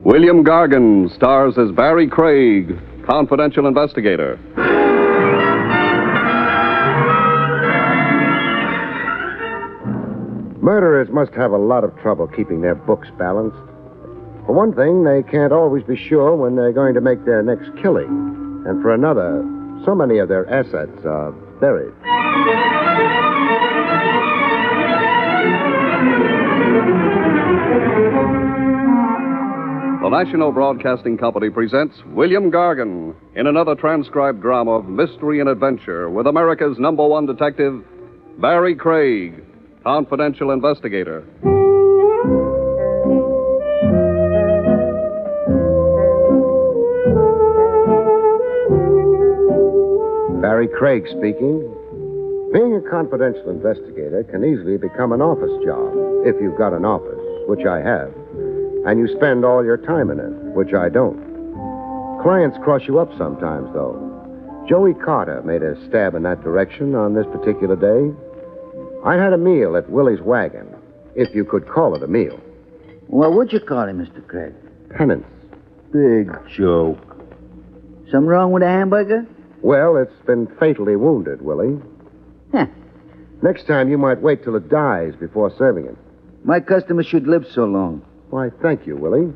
William Gargan stars as Barrie Craig, confidential investigator. Murderers must have a lot of trouble keeping their books balanced. For one thing, they can't always be sure when they're going to make their next killing. And for another, so many of their assets are buried. The National Broadcasting Company presents William Gargan in another transcribed drama of mystery and adventure with America's #1 detective, Barrie Craig, confidential investigator. Barrie Craig speaking. Being a confidential investigator can easily become an office job, if you've got an office, which I have, and you spend all your time in it, which I don't. Clients cross you up sometimes, though. Joey Carter made a stab in that direction on this particular day. I had a meal at Willie's Wagon, if you could call it a meal. What would you call it, Mr. Craig? Penance. Big joke. Something wrong with the hamburger? Well, it's been fatally wounded, Willie. Huh. Next time, you might wait till it dies before serving it. My customers should live so long. Why, thank you, Willie.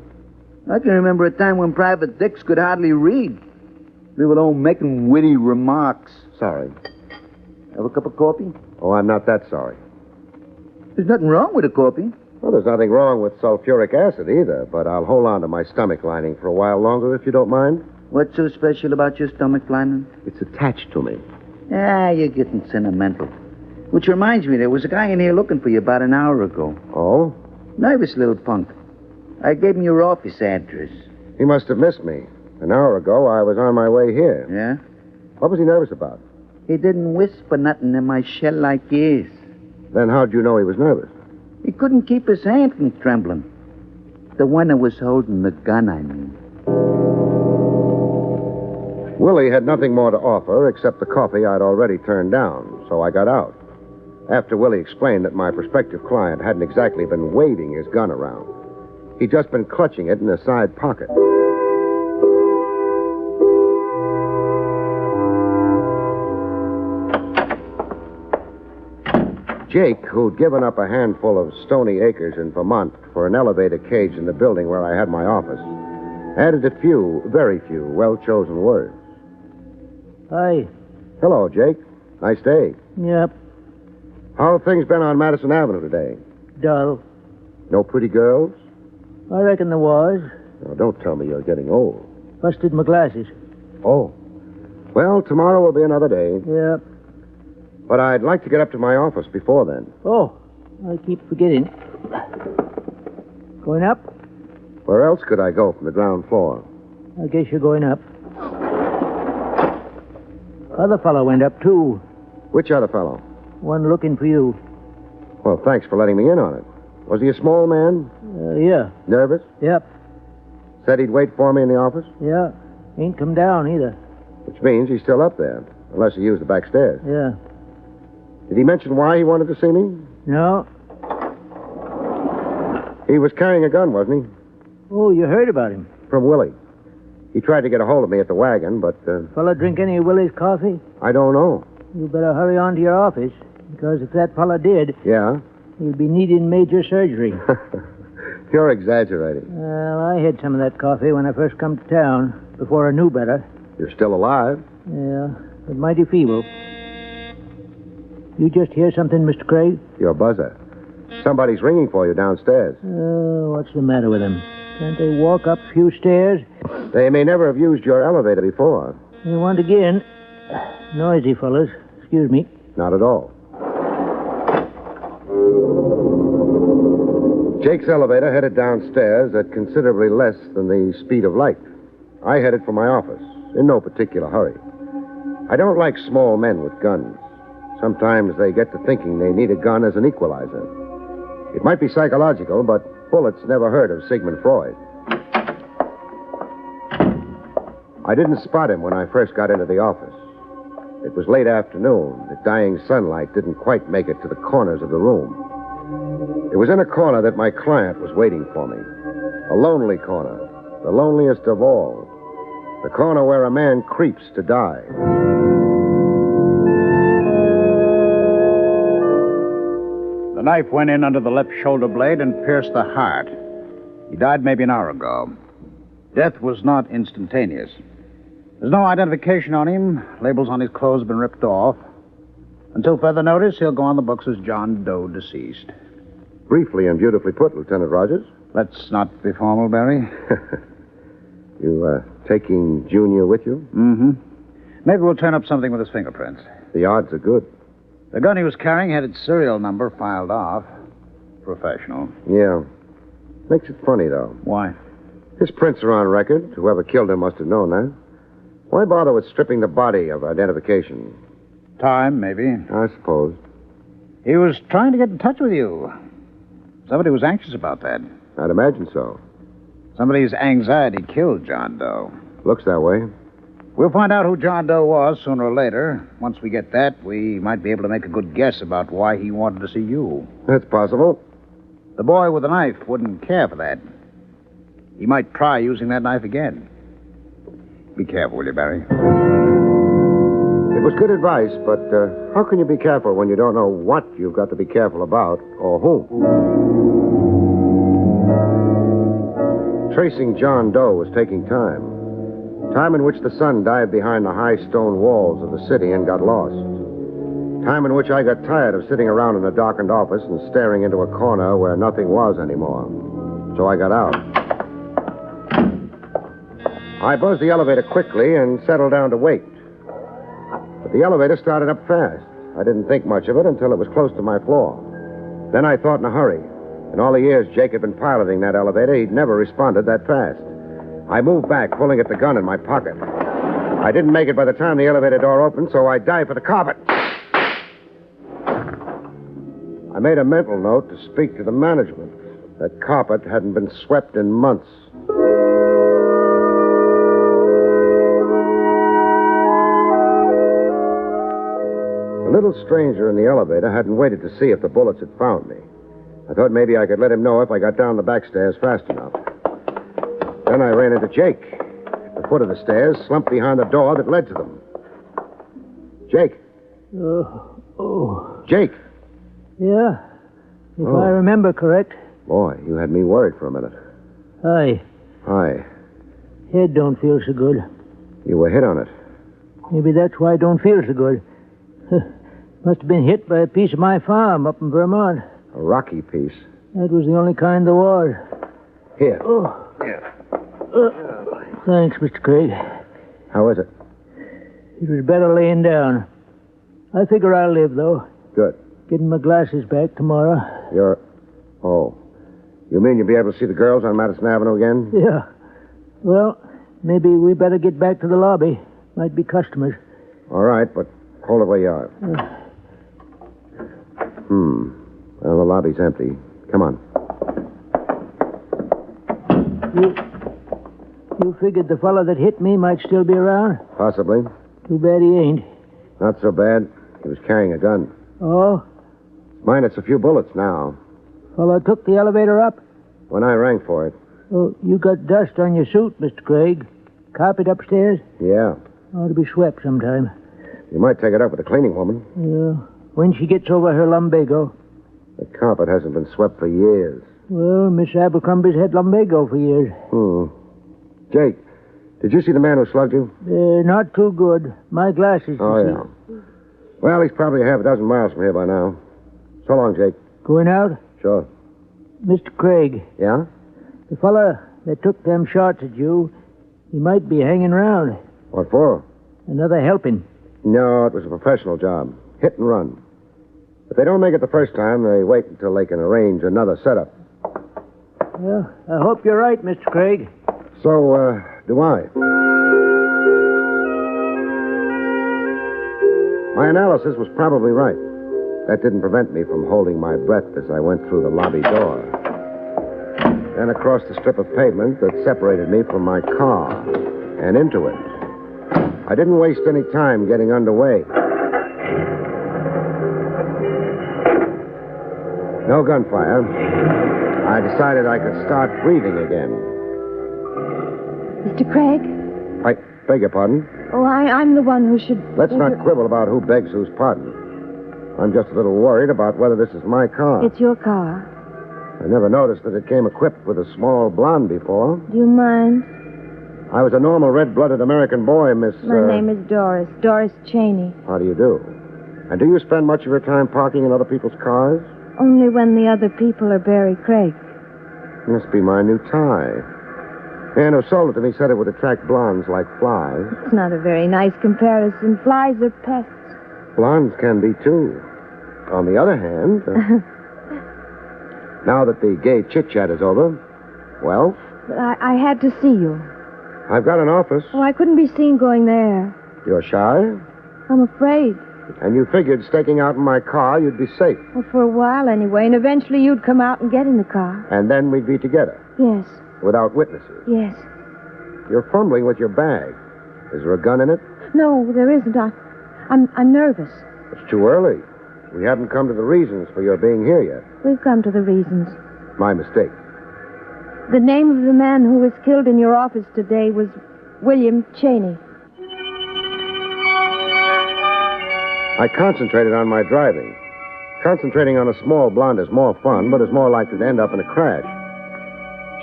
I can remember a time when Private Dicks could hardly read. They were all making witty remarks. Sorry. Have a cup of coffee? Oh, I'm not that sorry. There's nothing wrong with a coffee. Well, there's nothing wrong with sulfuric acid either, but I'll hold on to my stomach lining for a while longer if you don't mind. What's so special about your stomach lining? It's attached to me. Ah, you're getting sentimental. Which reminds me, there was a guy in here looking for you about an hour ago. Oh? Nervous little punk. I gave him your office address. He must have missed me. An hour ago, I was on my way here. Yeah? What was he nervous about? He didn't whisper nothing in my shell-like ears. Then how'd you know he was nervous? He couldn't keep his hand from trembling. The one that was holding the gun, I mean. Willie had nothing more to offer except the coffee I'd already turned down, so I got out. After Willie explained that my prospective client hadn't exactly been waving his gun around. He'd just been clutching it in a side pocket. Jake, who'd given up a handful of stony acres in Vermont for an elevator cage in the building where I had my office, added a few, very few, well-chosen words. Hi. Hello, Jake. Nice day. Yep. How have things been on Madison Avenue today? Dull. No pretty girls? I reckon there was. Oh, don't tell me you're getting old. Busted my glasses. Oh. Well, tomorrow will be another day. Yep. But I'd like to get up to my office before then. Oh, I keep forgetting. Going up? Where else could I go from the ground floor? I guess you're going up. Other fellow went up, too. Which other fellow? One looking for you. Well, thanks for letting me in on it. Was he a small man? Yeah. Nervous? Yep. Said he'd wait for me in the office? Yeah. Ain't come down either. Which means he's still up there, unless he used the back stairs. Yeah. Did he mention why he wanted to see me? No. He was carrying a gun, wasn't he? Oh, you heard about him. From Willie. He tried to get a hold of me at the wagon, but... Fella drink any of Willie's coffee? I don't know. You better hurry on to your office, because if that fella did... Yeah? He'll be needing major surgery. You're exaggerating. Well, I had some of that coffee when I first come to town, before I knew better. You're still alive? Yeah, but mighty feeble. You just hear something, Mr. Craig? Your buzzer. Somebody's ringing for you downstairs. What's the matter with them? Can't they walk up a few stairs? They may never have used your elevator before. They want again. Noisy fellas. Excuse me. Not at all. Jake's elevator headed downstairs at considerably less than the speed of light. I headed for my office, in no particular hurry. I don't like small men with guns. Sometimes they get to thinking they need a gun as an equalizer. It might be psychological, but bullets never heard of Sigmund Freud. I didn't spot him when I first got into the office. It was late afternoon. The dying sunlight didn't quite make it to the corners of the room. It was in a corner that my client was waiting for me. A lonely corner, the loneliest of all. The corner where a man creeps to die. The knife went in under the left shoulder blade and pierced the heart. He died maybe an hour ago. Death was not instantaneous. There's no identification on him. Labels on his clothes have been ripped off. Until further notice, he'll go on the books as John Doe, deceased. Briefly and beautifully put, Lieutenant Rogers. Let's not be formal, Barry. You, taking Junior with you? Mm-hmm. Maybe we'll turn up something with his fingerprints. The odds are good. The gun he was carrying had its serial number filed off. Professional. Yeah. Makes it funny, though. Why? His prints are on record. Whoever killed him must have known that. Why bother with stripping the body of identification? Time, maybe. I suppose. He was trying to get in touch with you. Somebody was anxious about that. I'd imagine so. Somebody's anxiety killed John Doe. Looks that way. We'll find out who John Doe was sooner or later. Once we get that, we might be able to make a good guess about why he wanted to see you. That's possible. The boy with the knife wouldn't care for that. He might try using that knife again. Be careful, will you, Barry? It was good advice, but how can you be careful when you don't know what you've got to be careful about or whom? Tracing John Doe was taking time. Time in which the sun dived behind the high stone walls of the city and got lost. Time in which I got tired of sitting around in a darkened office and staring into a corner where nothing was anymore. So I got out. I buzzed the elevator quickly and settled down to wait. But the elevator started up fast. I didn't think much of it until it was close to my floor. Then I thought in a hurry. In all the years Jake had been piloting that elevator, he'd never responded that fast. I moved back, pulling at the gun in my pocket. I didn't make it by the time the elevator door opened, so I dived for the carpet. I made a mental note to speak to the management. That carpet hadn't been swept in months. The little stranger in the elevator hadn't waited to see if the bullets had found me. I thought maybe I could let him know if I got down the back stairs fast enough. Then I ran into Jake. At the foot of the stairs, slumped behind the door that led to them. Jake. Jake. Yeah? If I remember correct. Boy, you had me worried for a minute. Hi. Hi. Head don't feel so good. You were hit on it. Maybe that's why I don't feel so good. Must have been hit by a piece of my farm up in Vermont. A rocky piece. That was the only kind there was. Here. Oh. Yeah. Thanks, Mr. Craig. How is it? It was better laying down. I figure I'll live, though. Good. Getting my glasses back tomorrow. Oh. You mean you'll be able to see the girls on Madison Avenue again? Yeah. Well, maybe we better get back to the lobby. Might be customers. All right, but hold it where you are. Well, the lobby's empty. Come on. You figured the fellow that hit me might still be around? Possibly. Too bad he ain't. Not so bad. He was carrying a gun. Oh? Minus a few bullets now. Fellow took the elevator up? When I rang for it. Oh, you got dust on your suit, Mr. Craig. Carpet upstairs? Yeah. Ought to be swept sometime. You might take it up with the cleaning woman. Yeah. When she gets over her lumbago. The carpet hasn't been swept for years. Well, Miss Abercrombie's had lumbago for years. Jake, did you see the man who slugged you? Not too good. My glasses, you see. Yeah. Well, he's probably half a dozen miles from here by now. So long, Jake. Going out? Sure. Mr. Craig. Yeah? The fella that took them shots at you, he might be hanging around. What for? Another helping. No, it was a professional job. Hit and run. If they don't make it the first time, they wait until they can arrange another setup. Well, I hope you're right, Mr. Craig. So, do I. My analysis was probably right. That didn't prevent me from holding my breath as I went through the lobby door. Then across the strip of pavement that separated me from my car and into it. I didn't waste any time getting underway. No gunfire. I decided I could start breathing again. Mr. Craig? I beg your pardon? Oh, I'm the one who should... Let's not quibble about who begs whose pardon. I'm just a little worried about whether this is my car. It's your car. I never noticed that it came equipped with a small blonde before. Do you mind? I was a normal red-blooded American boy, Miss... My name is Doris. Doris Cheney. How do you do? And do you spend much of your time parking in other people's cars? Only when the other people are Barrie Craig. Must be my new tie. The man who sold it to me said it would attract blondes like flies. It's not a very nice comparison. Flies are pests. Blondes can be, too. On the other hand... now that the gay chit-chat is over, well? I had to see you. I've got an office. Oh, I couldn't be seen going there. You're shy? I'm afraid. And you figured staking out in my car, you'd be safe. Well, for a while anyway, and eventually you'd come out and get in the car. And then we'd be together. Yes. Without witnesses. Yes. You're fumbling with your bag. Is there a gun in it? No, there isn't. I'm nervous. It's too early. We haven't come to the reasons for your being here yet. We've come to the reasons. My mistake. The name of the man who was killed in your office today was William Cheney. I concentrated on my driving. Concentrating on a small blonde is more fun, but is more likely to end up in a crash.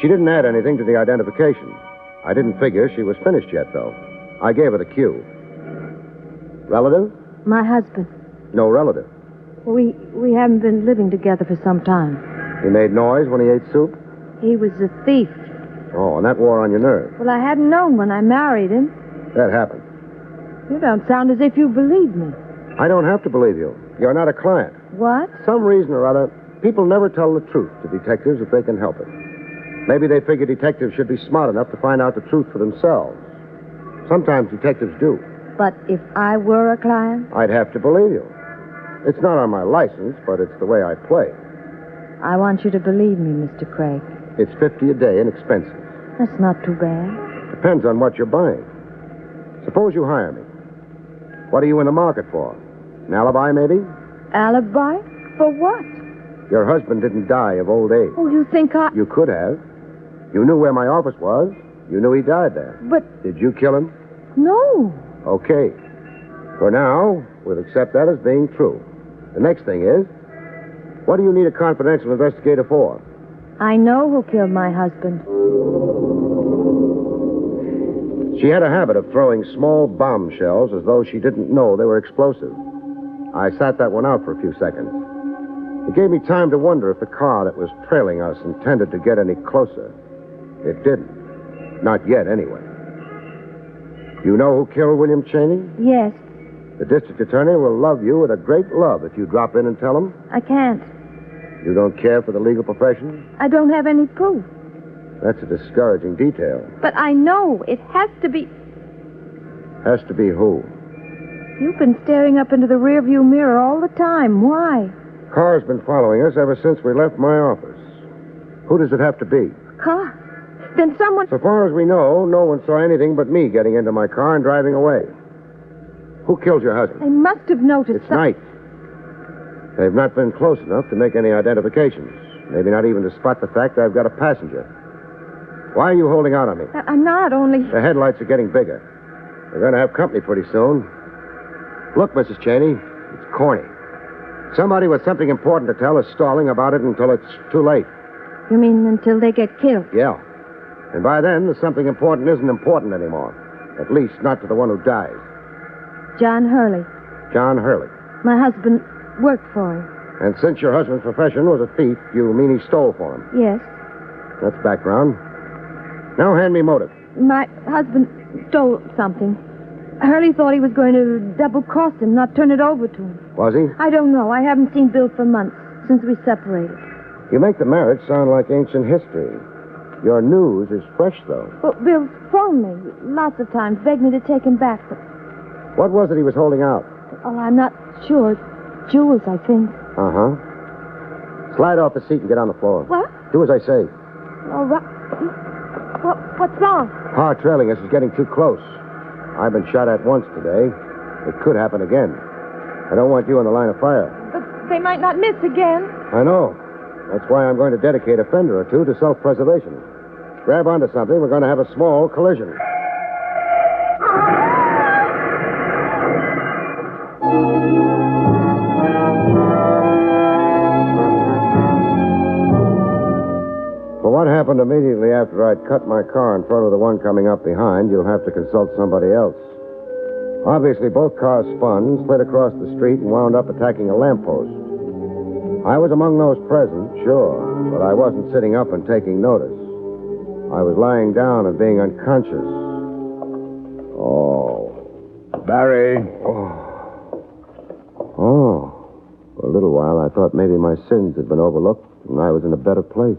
She didn't add anything to the identification. I didn't figure she was finished yet, though. I gave her the cue. Relative? My husband. No relative. We haven't been living together for some time. He made noise when he ate soup? He was a thief. Oh, and that wore on your nerve. Well, I hadn't known when I married him. That happened. You don't sound as if you believe me. I don't have to believe you. You're not a client. What? Some reason or other, people never tell the truth to detectives if they can help it. Maybe they figure detectives should be smart enough to find out the truth for themselves. Sometimes detectives do. But if I were a client? I'd have to believe you. It's not on my license, but it's the way I play. I want you to believe me, Mr. Craig. It's $50 a day in expenses. That's not too bad. Depends on what you're buying. Suppose you hire me. What are you in the market for? An alibi, maybe? Alibi? For what? Your husband didn't die of old age. Oh, you think I... You could have. You knew where my office was. You knew he died there. But... Did you kill him? No. Okay. For now, we'll accept that as being true. The next thing is, what do you need a confidential investigator for? I know who killed my husband. She had a habit of throwing small bombshells as though she didn't know they were explosive. I sat that one out for a few seconds. It gave me time to wonder if the car that was trailing us intended to get any closer. It didn't. Not yet, anyway. You know who killed William Cheney? Yes. The district attorney will love you with a great love if you drop in and tell him. I can't. You don't care for the legal profession? I don't have any proof. That's a discouraging detail. But I know it has to be... Has to be who? You've been staring up into the rearview mirror all the time. Why? Car's been following us ever since we left my office. Who does it have to be? Car? Then someone... So far as we know, no one saw anything but me getting into my car and driving away. Who killed your husband? They must have noticed... It's night. They've not been close enough to make any identifications. Maybe not even to spot the fact I've got a passenger. Why are you holding out on me? I'm not, only... The headlights are getting bigger. We're going to have company pretty soon. Look, Mrs. Cheney, it's corny. Somebody with something important to tell is stalling about it until it's too late. You mean until they get killed? Yeah. And by then, the something important isn't important anymore. At least not to the one who dies. John Hurley. John Hurley. My husband worked for him. And since your husband's profession was a thief, you mean he stole for him? Yes. That's background. Now hand me motive. My husband stole something. Hurley thought he was going to double-cross him, not turn it over to him. Was he? I don't know. I haven't seen Bill for months, since we separated. You make the marriage sound like ancient history. Your news is fresh, though. Well, Bill's phoned me lots of times, begged me to take him back, but... What was it he was holding out? Oh, I'm not sure. Jewels, I think. Uh-huh. Slide off the seat and get on the floor. What? Do as I say. All right. What's wrong? Car trailing us is getting too close. I've been shot at once today. It could happen again. I don't want you in the line of fire. But they might not miss again. I know. That's why I'm going to dedicate a fender or two to self-preservation. Grab onto something. We're going to have a small collision. For what happened immediately after I'd cut my car in front of the one coming up behind, you'll have to consult somebody else. Obviously, both cars spun, slid across the street, and wound up attacking a lamppost. I was among those present, sure, but I wasn't sitting up and taking notice. I was lying down and being unconscious. Oh. Barrie. Oh. For a little while, I thought maybe my sins had been overlooked and I was in a better place.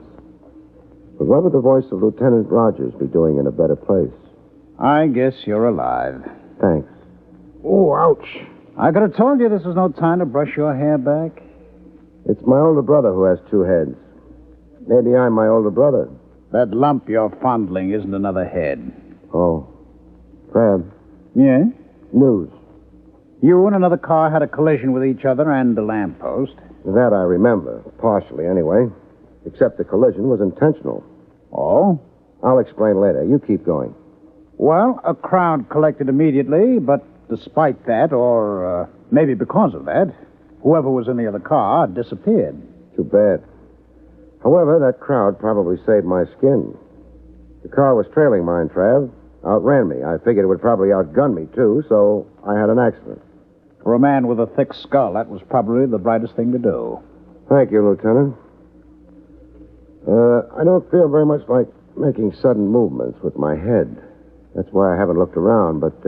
But what would the voice of Lieutenant Rogers be doing in a better place? I guess you're alive. Thanks. Oh, ouch. I could have told you this was no time to brush your hair back. It's my older brother who has two heads. Maybe I'm my older brother. That lump you're fondling isn't another head. Oh. Crab. Yeah? News. You and another car had a collision with each other and a lamppost. That I remember, partially anyway. Except the collision was intentional. Oh? I'll explain later. You keep going. Well, a crowd collected immediately, but despite that, or maybe because of that, whoever was in the other car disappeared. Too bad. However, that crowd probably saved my skin. The car was trailing mine, Trav. Outran me. I figured it would probably outgun me, too, so I had an accident. For a man with a thick skull, that was probably the brightest thing to do. Thank you, Lieutenant. I don't feel very much like making sudden movements with my head. That's why I haven't looked around, but,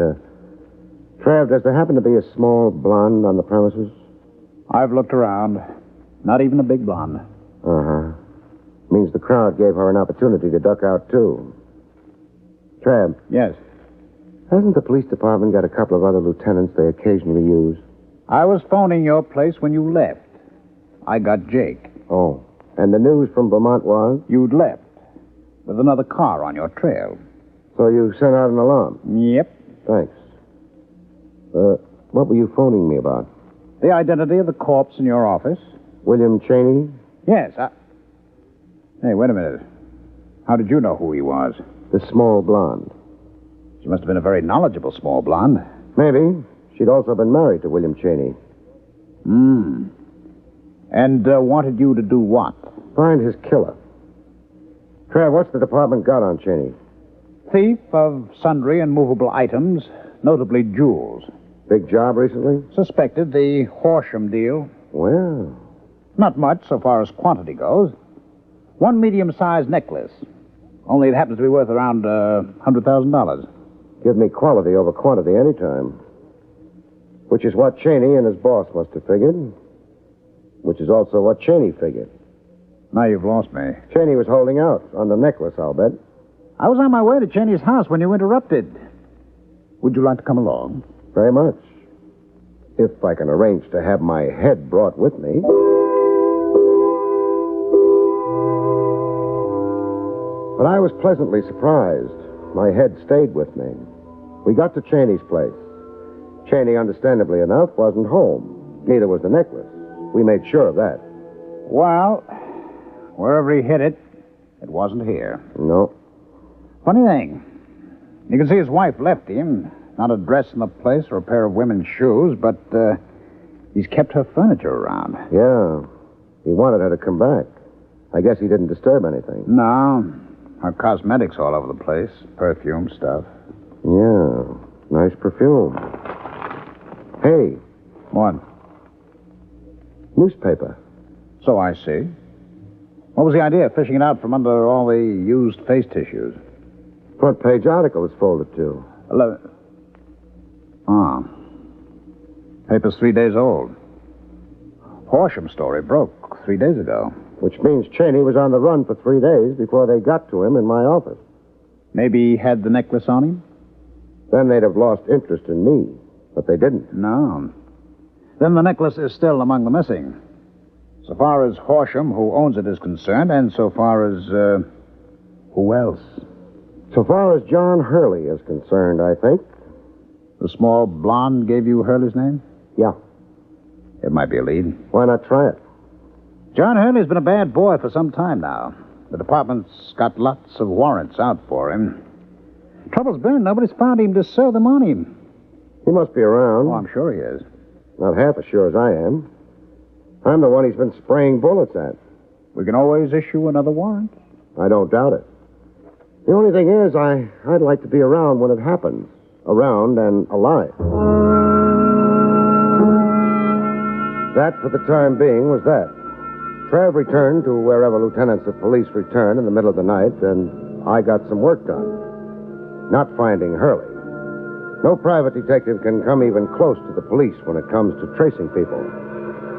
Trav, does there happen to be a small blonde on the premises? I've looked around. Not even a big blonde. Uh-huh. Means the crowd gave her an opportunity to duck out, too. Trav. Yes. Hasn't the police department got a couple of other lieutenants they occasionally use? I was phoning your place when you left. I got Jake. Oh. And the news from Vermont was? You'd left. With another car on your trail. So you sent out an alarm? Yep. Thanks. What were you phoning me about? The identity of the corpse in your office. William Cheney? Yes, Hey, wait a minute. How did you know who he was? The small blonde. She must have been a very knowledgeable small blonde. Maybe. She'd also been married to William Cheney. And wanted you to do what? Find his killer. Trav, what's the department got on Cheney? Thief of sundry and movable items, notably jewels. Big job recently? Suspected the Horsham deal. Well. Not much so far as quantity goes. One medium-sized necklace. Only it happens to be worth around $100,000. Give me quality over quantity anytime. Which is what Cheney and his boss must have figured. Which is also what Cheney figured. Now you've lost me. Cheney was holding out on the necklace, I'll bet. I was on my way to Cheney's house when you interrupted. Would you like to come along? Very much. If I can arrange to have my head brought with me. But I was pleasantly surprised. My head stayed with me. We got to Cheney's place. Cheney, understandably enough, wasn't home. Neither was the necklace. We made sure of that. Well, wherever he hid it, it wasn't here. No. Funny thing. You can see his wife left him. Not a dress in the place or a pair of women's shoes, but he's kept her furniture around. Yeah. He wanted her to come back. I guess he didn't disturb anything. No. Her cosmetics all over the place. Perfume stuff. Yeah. Nice perfume. Hey. What? Newspaper. So I see. What was the idea of fishing it out from under all the used face tissues? Front page article is folded to. Paper's 3 days old. Horsham story broke 3 days ago. Which means Cheney was on the run for 3 days before they got to him in my office. Maybe he had the necklace on him? Then they'd have lost interest in me. But they didn't. No. Then the necklace is still among the missing. So far as Horsham, who owns it, is concerned, and so far as, who else? So far as John Hurley is concerned, I think. The small blonde gave you Hurley's name? Yeah. It might be a lead. Why not try it? John Hurley's been a bad boy for some time now. The department's got lots of warrants out for him. Trouble's been, nobody's found him to serve them on him. He must be around. Oh, I'm sure he is. Not half as sure as I am. I'm the one he's been spraying bullets at. We can always issue another warrant. I don't doubt it. The only thing is, I'd like to be around when it happens. Around and alive. That, for the time being, was that. Trav returned to wherever lieutenants of police return in the middle of the night, and I got some work done. Not finding Hurley. No private detective can come even close to the police when it comes to tracing people.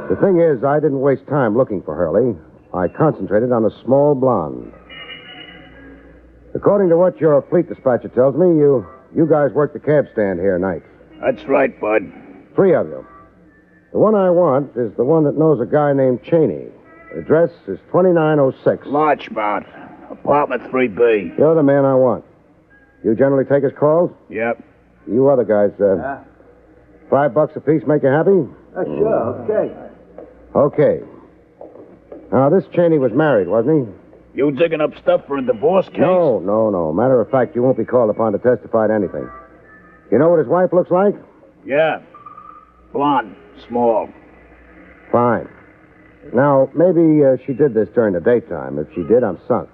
The thing is, I didn't waste time looking for Hurley. I concentrated on a small blonde. According to what your fleet dispatcher tells me, you guys work the cab stand here nights. That's right, Bud. 3 of you. The one I want is the one that knows a guy named Cheney. The address is 2906. Larchmont, apartment 3B. You're the man I want. You generally take his calls? Yep. You other guys, $5 apiece make you happy? Sure, okay. Okay. Now, this Cheney was married, wasn't he? You digging up stuff for a divorce case? No. Matter of fact, you won't be called upon to testify to anything. You know what his wife looks like? Yeah. Blonde, small. Fine. Now, maybe she did this during the daytime. If she did, I'm sunk.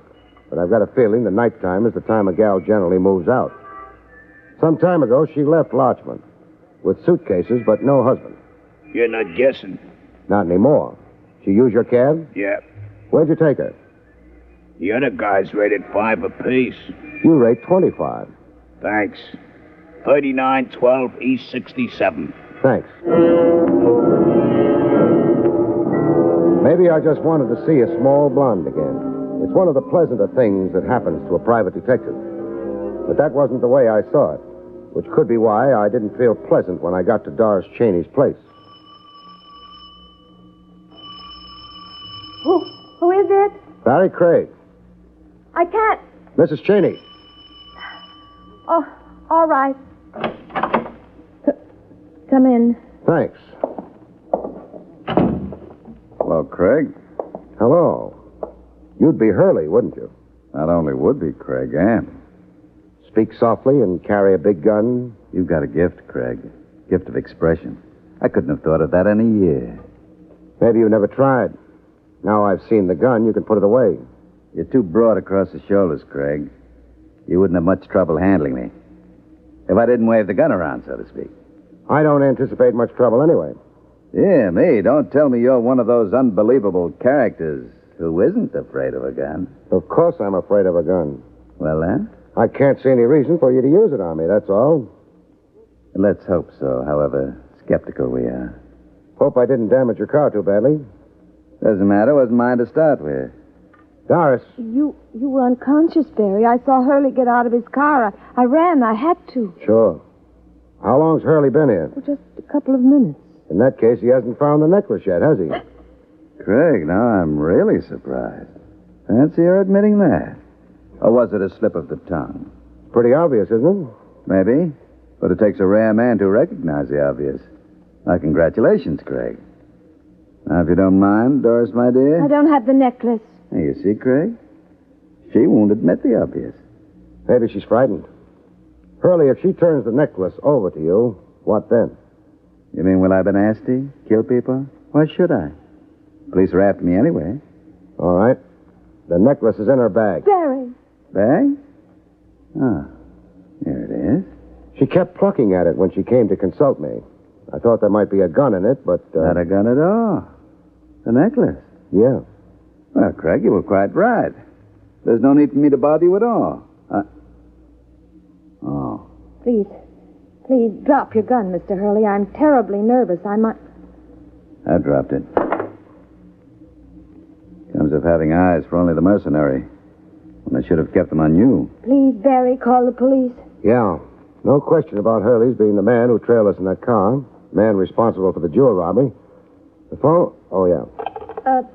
But I've got a feeling the nighttime is the time a gal generally moves out. Some time ago, she left Larchmont with suitcases, but no husband. You're not guessing. Not anymore. She used your cab? Yeah. Where'd you take her? The other guys rated 5 apiece. You rate 25. Thanks. 3912 East 67. Thanks. Maybe I just wanted to see a small blonde again. It's one of the pleasanter things that happens to a private detective. But that wasn't the way I saw it, which could be why I didn't feel pleasant when I got to Doris Cheney's place. Who is it? Barrie Craig. I can't. Mrs. Cheney. Oh, all right. Come in. Thanks. Hello, Craig. Hello. You'd be Hurley, wouldn't you? Not only would be, Craig, am. Speak softly and carry a big gun. You've got a gift, Craig. Gift of expression. I couldn't have thought of that in a year. Maybe you've never tried. Now I've seen the gun, you can put it away. You're too broad across the shoulders, Craig. You wouldn't have much trouble handling me. If I didn't wave the gun around, so to speak. I don't anticipate much trouble anyway. Yeah, me. Don't tell me you're one of those unbelievable characters who isn't afraid of a gun. Of course I'm afraid of a gun. Well, then? I can't see any reason for you to use it on me, that's all. Let's hope so, however skeptical we are. Hope I didn't damage your car too badly. Doesn't matter. Wasn't mine to start with. Doris. You were unconscious, Barry. I saw Hurley get out of his car. I ran. I had to. Sure. How long's Hurley been here? For just a couple of minutes. In that case, he hasn't found the necklace yet, has he? Craig, now I'm really surprised. Fancy her admitting that. Or was it a slip of the tongue? Pretty obvious, isn't it? Maybe. But it takes a rare man to recognize the obvious. My congratulations, Craig. Now, if you don't mind, Doris, my dear. I don't have the necklace. Now, you see, Craig? She won't admit the obvious. Maybe she's frightened. Hurley, if she turns the necklace over to you, what then? You mean, will I be nasty? Kill people? Why should I? Police are after me anyway. All right. The necklace is in her bag. Barry. Bag? Oh, here it is. She kept plucking at it when she came to consult me. I thought there might be a gun in it, but... Not a gun at all. The necklace? Yeah. Well, Craig, you were quite right. There's no need for me to bother you at all. Oh. Please, drop your gun, Mr. Hurley. I'm terribly nervous. I might... I dropped it. Comes of having eyes for only the mercenary. When I should have kept them on you. Please, Barry, call the police. Yeah. No question about Hurley's being the man who trailed us in that car. Man responsible for the jewel robbery. The phone? Oh, yeah.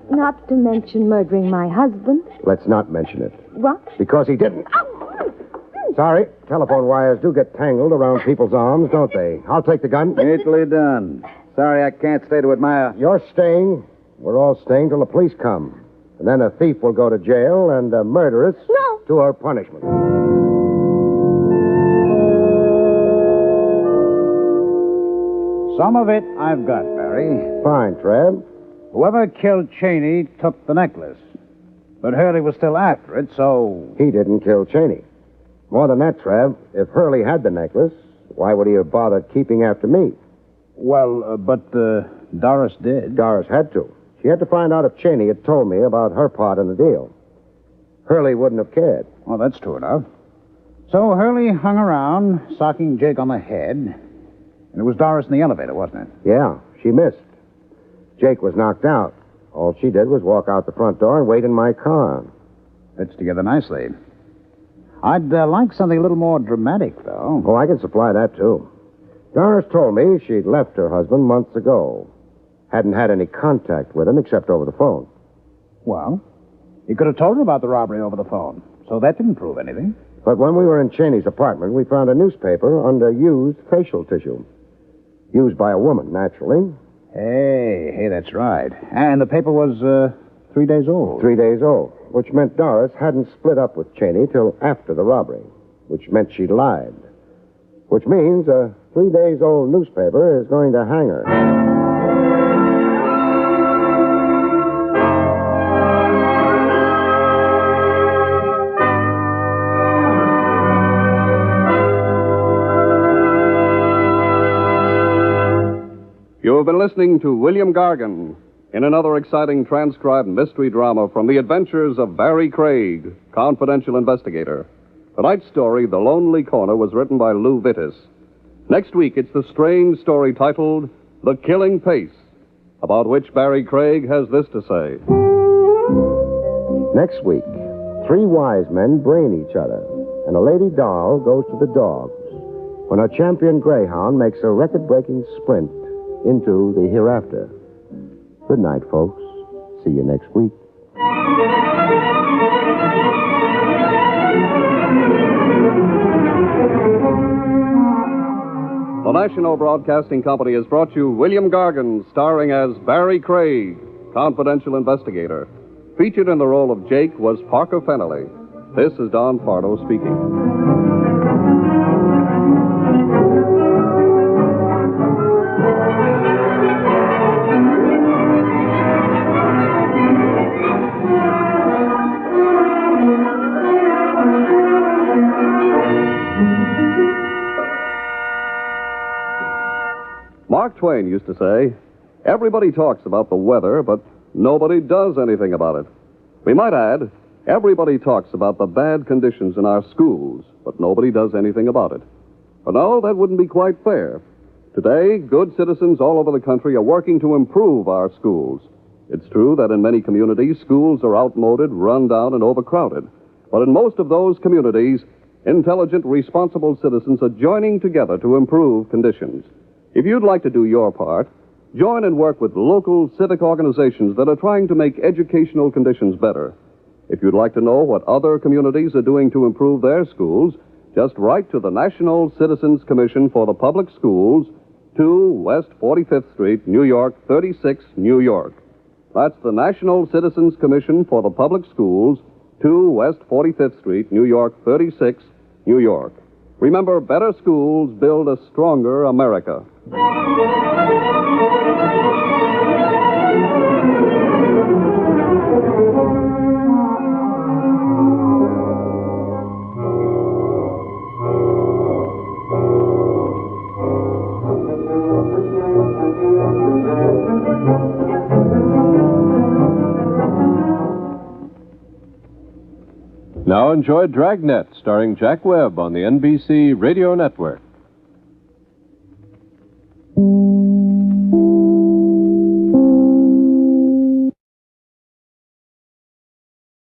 Not to mention murdering my husband. Let's not mention it. What? Because he didn't. Sorry. Telephone wires do get tangled around people's arms, don't they? I'll take the gun. Neatly done. Sorry I can't stay to admire. You're staying. We're all staying till the police come. And then a thief will go to jail and a murderess to her punishment. Some of it I've got, Barry. Fine, Trev. Whoever killed Cheney took the necklace. But Hurley was still after it, so... He didn't kill Cheney. More than that, Trev, if Hurley had the necklace, why would he have bothered keeping after me? Well, but Doris did. Doris had to. She had to find out if Cheney had told me about her part in the deal. Hurley wouldn't have cared. Well, that's true enough. So Hurley hung around, socking Jake on the head. And it was Doris in the elevator, wasn't it? Yeah, she missed. Jake was knocked out. All she did was walk out the front door and wait in my car. Fits together nicely. I'd like something a little more dramatic, though. Oh, I can supply that, too. Doris told me she'd left her husband months ago. Hadn't had any contact with him except over the phone. Well, you could have told her about the robbery over the phone, so that didn't prove anything. But when we were in Cheney's apartment, we found a newspaper under used facial tissue. Used by a woman, naturally. Hey, that's right. And the paper was 3 days old. 3 days old, which meant Doris hadn't split up with Cheney till after the robbery, which meant she lied. Which means a 3 days old newspaper is going to hang her. You have been listening to William Gargan in another exciting transcribed mystery drama from the adventures of Barrie Craig, confidential investigator. Tonight's story, The Lonely Corner, was written by Lou Vittis. Next week, it's the strange story titled The Killing Pace, about which Barrie Craig has this to say. Next week, 3 wise men brain each other, and a lady doll goes to the dogs when a champion greyhound makes a record-breaking sprint into the hereafter. Good night, folks. See you next week. The National Broadcasting Company has brought you William Gargan, starring as Barrie Craig, confidential investigator. Featured in the role of Jake was Parker Fennelly. This is Don Pardo speaking. Mark Twain used to say, everybody talks about the weather, but nobody does anything about it. We might add, everybody talks about the bad conditions in our schools, but nobody does anything about it. But no, that wouldn't be quite fair. Today, good citizens all over the country are working to improve our schools. It's true that in many communities, schools are outmoded, run down, and overcrowded. But in most of those communities, intelligent, responsible citizens are joining together to improve conditions. If you'd like to do your part, join and work with local civic organizations that are trying to make educational conditions better. If you'd like to know what other communities are doing to improve their schools, just write to the National Citizens Commission for the Public Schools, 2 West 45th Street, New York, 36, New York. That's the National Citizens Commission for the Public Schools, 2 West 45th Street, New York, 36, New York. Remember, better schools build a stronger America. Now enjoy Dragnet, starring Jack Webb on the NBC Radio Network.